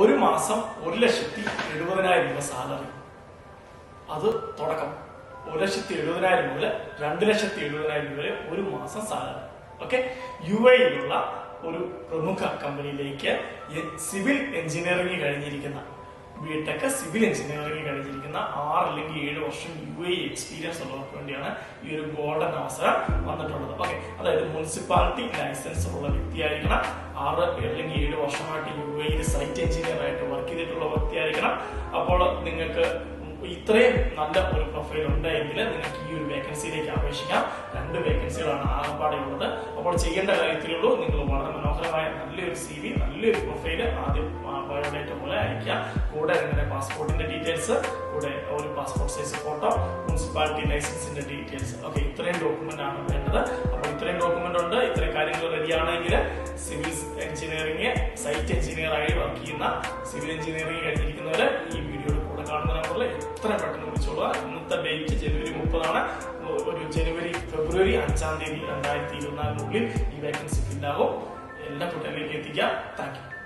ഒരു മാസം 1,70,000 രൂപ സാലറി. അത് തുടക്കം 1,70,000 മുതൽ 2,70,000 രൂപ വരെ ഒരു മാസം സാലറി. ഓക്കെ, UAE-യിലുള്ള ഒരു പ്രമുഖ കമ്പനിയിലേക്ക് സിവിൽ എഞ്ചിനീയറിംഗ് കഴിഞ്ഞിരിക്കുന്ന ബിടെക് സിവിൽ എഞ്ചിനീയറിംഗ് കഴിഞ്ഞിരിക്കുന്ന 6 അല്ലെങ്കിൽ 7 വർഷം UAE എക്സ്പീരിയൻസ് ഉള്ളവർക്ക് വേണ്ടിയാണ് ഈ ഒരു ഗോൾഡൻ അവസരം വന്നിട്ടുള്ളത്. ഓക്കെ, അതായത് മുനിസിപ്പാലിറ്റി ലൈസൻസ് ഉള്ള വ്യക്തിയായിരിക്കണം, 6 അല്ലെങ്കിൽ 7 വർഷമായിട്ട് UAE സൈറ്റ് എഞ്ചിനീയർ ആയിട്ട് വർക്ക് ചെയ്തിട്ടുള്ള വ്യക്തിയായിരിക്കണം. അപ്പോൾ നിങ്ങൾക്ക് ഇത്രയും നല്ല ഒരു പ്രൊഫൈൽ ഉണ്ടെങ്കിൽ നിങ്ങൾക്ക് ഈ ഒരു വേക്കൻസിയിലേക്ക് അപേക്ഷിക്കാം. 2 വേക്കൻസികളാണ് ആകപ്പാടെ ഉള്ളത്. അപ്പോൾ ചെയ്യേണ്ട കാര്യത്തിലുള്ളൂ, നിങ്ങൾ വളരെ മനോഹരമായ നല്ലൊരു CV, നല്ലൊരു പ്രൊഫൈൽ ആദ്യം ബയോഡേറ്റ പോലെ അയക്കാം. കൂടെ നിങ്ങളുടെ പാസ്പോർട്ടിന്റെ ഡീറ്റെയിൽസ്, കൂടെ ഒരു പാസ്പോർട്ട് സൈസ് ഫോട്ടോ, മുനിസിപ്പാലിറ്റി ലൈസൻസിന്റെ ഡീറ്റെയിൽസ്. ഓക്കെ, ഇത്രയും ഡോക്യുമെന്റ് ആണ് വേണ്ടത്. അപ്പോൾ ഇത്രയും ഡോക്യുമെന്റ് ഉണ്ട്, ഇത്രയും കാര്യങ്ങൾ റെഡിയാണെങ്കിൽ സിവിൽ എഞ്ചിനീയറിംഗ് സൈറ്റ് എഞ്ചിനീയർ ആയി വർക്ക് ചെയ്യുന്ന സിവിൽ എഞ്ചിനീയറിംഗ് കഴിഞ്ഞിരിക്കുന്നവര് ഈ വീഡിയോയുടെ കൂടെ കാണുന്ന നമ്പറിൽ എത്ര പെട്ടെന്ന് വിളിച്ചോളുക. ഇന്നത്തെ ഡേറ്റ് ജനുവരി 30 ഒരു ഫെബ്രുവരി 5 2024 ഈ വേക്കൻസി ഫില്ലാകും. എല്ലാ കുട്ടികളിലേക്ക് എത്തിക്കാം. Thank you.